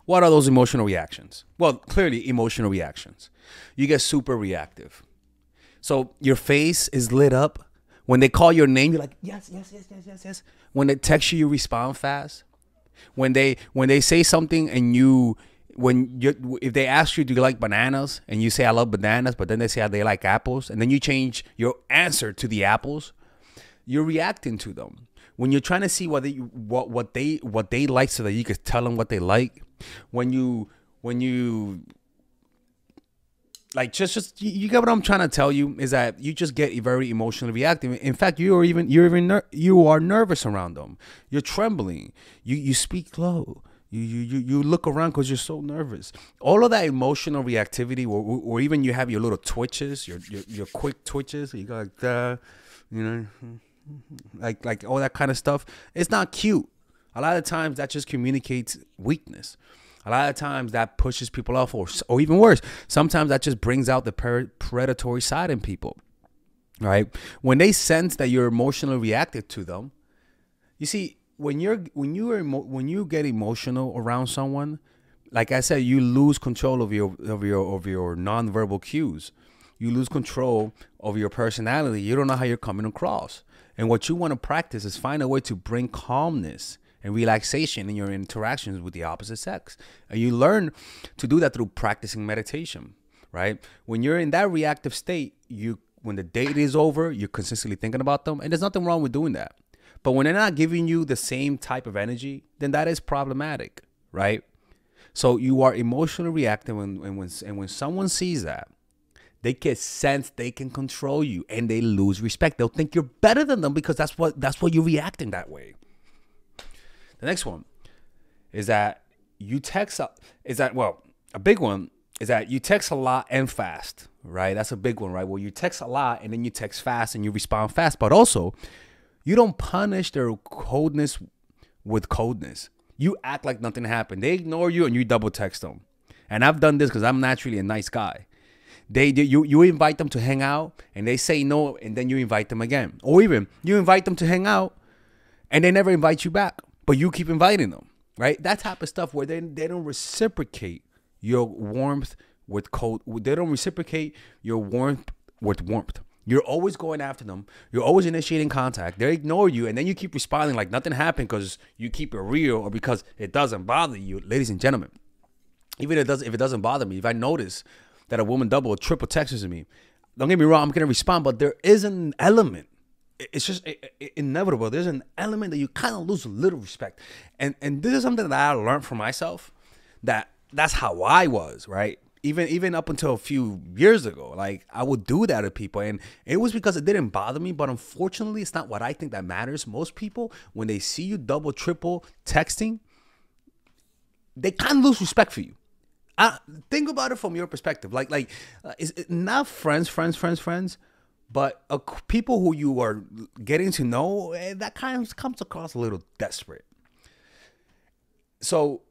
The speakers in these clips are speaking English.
What are those emotional reactions? Well, clearly emotional reactions. You get super reactive. So your face is lit up. When they call your name, you're like, yes, yes, yes, yes, yes, yes. When they text you, you respond fast. When they say something and if they ask you, do you like bananas? And you say, I love bananas, but then they say they like apples. And then you change your answer to the apples. You're reacting to them. When you're trying to see what they like so that you can tell them what they like. When you like you get what I'm trying to tell you is that you just get very emotionally reactive. In fact, you are nervous around them. You're trembling. You speak low. You look around because you're so nervous. All of that emotional reactivity, or even you have your little twitches, your quick twitches. You go like that, you know, like all that kind of stuff. It's not cute. A lot of times that just communicates weakness. A lot of times that pushes people off, or even worse, sometimes that just brings out the predatory side in people, right? When they sense that you're emotionally reactive to them, you see, when you get emotional around someone, like I said, you lose control of your nonverbal cues. You lose control of your personality. You don't know how you're coming across, and what you want to practice is find a way to bring calmness and relaxation in your interactions with the opposite sex. And you learn to do that through practicing meditation, right? When you're in that reactive state, when the date is over, you're consistently thinking about them. And there's nothing wrong with doing that. But when they're not giving you the same type of energy, then that is problematic, right? So you are emotionally reactive, and when someone sees that, they can sense they can control you, and they lose respect. They'll think you're better than them because that's what you're reacting that way. The next one is that you text. A big one is that you text a lot and fast, right? That's a big one, right? Well, you text a lot and then you text fast and you respond fast, but also you don't punish their coldness with coldness. You act like nothing happened. They ignore you and you double text them. And I've done this because I'm naturally a nice guy. You invite them to hang out and they say no, and then you invite them again. Or even you invite them to hang out and they never invite you back, but you keep inviting them, right? That type of stuff where they don't reciprocate your warmth with cold. They don't reciprocate your warmth with warmth. You're always going after them. You're always initiating contact. They ignore you, and then you keep responding like nothing happened because you keep it real or because it doesn't bother you. Ladies and gentlemen, even if it doesn't bother me, if I notice that a woman double or triple texts me, don't get me wrong, I'm going to respond, but there is an element. It's just inevitable. There's an element that you kind of lose a little respect. And this is something that I learned for myself, that's how I was, right? Even up until a few years ago, like I would do that to people, and it was because it didn't bother me. But unfortunately, it's not what I think that matters. Most people, when they see you double, triple texting, they kind of lose respect for you. Think about it from your perspective. Is it not friends, but people who you are getting to know, that kind of comes across a little desperate. So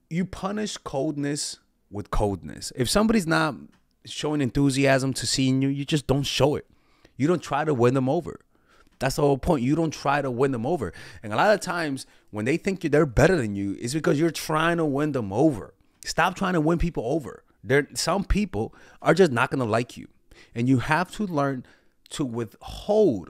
you punish coldness with coldness. If somebody's not showing enthusiasm to seeing you, you just don't show it. You don't try to win them over. That's the whole point. You don't try to win them over. And a lot of times when they think they're better than you, it's because you're trying to win them over. Stop trying to win people over. Some people are just not going to like you. And you have to learn to withhold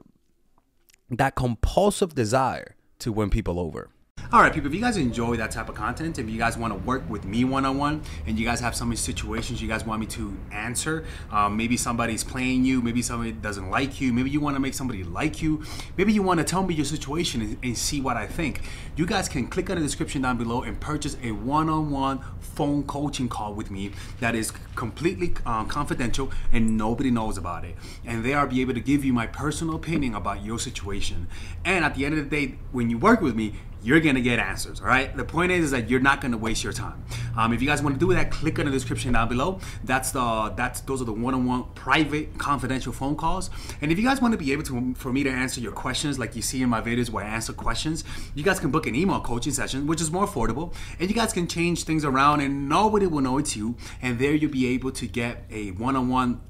that compulsive desire to win people over. All right, people, if you guys enjoy that type of content, if you guys want to work with me one-on-one and you guys have some situations you guys want me to answer, maybe somebody's playing you, maybe somebody doesn't like you, maybe you want to make somebody like you, maybe you want to tell me your situation and see what I think, you guys can click on the description down below and purchase a one-on-one phone coaching call with me that is completely confidential and nobody knows about it. And there I'll be able to give you my personal opinion about your situation. And at the end of the day, when you work with me, you're gonna get answers, all right? The point is that you're not gonna waste your time. If you guys want to do that, click on the description down below. Those are the one-on-one private confidential phone calls. And if you guys want to be able to, for me to answer your questions, like you see in my videos where I answer questions, you guys can book an email coaching session, which is more affordable, and you guys can change things around and nobody will know it's you. And there you'll be able to get a one-on-one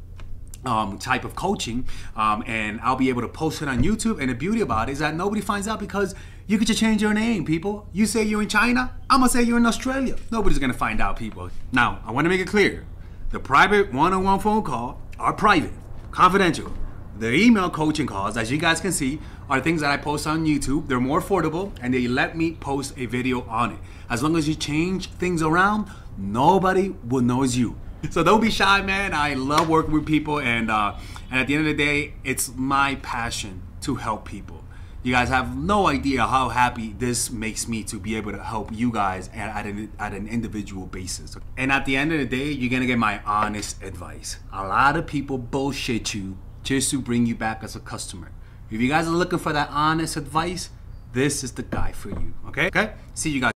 type of coaching, and I'll be able to post it on YouTube. And the beauty about it is that nobody finds out, because you could just change your name, people. You say you're in China, I'm gonna say you're in Australia. Nobody's gonna find out, people. Now, I wanna make it clear. The private one-on-one phone call are private, confidential. The email coaching calls, as you guys can see, are things that I post on YouTube. They're more affordable, and they let me post a video on it. As long as you change things around, nobody will know it's you. So don't be shy, man. I love working with people, and at the end of the day, it's my passion to help people. You guys have no idea how happy this makes me to be able to help you guys at an individual basis. And at the end of the day, you're gonna get my honest advice. A lot of people bullshit you just to bring you back as a customer. If you guys are looking for that honest advice, this is the guy for you. Okay? See you guys.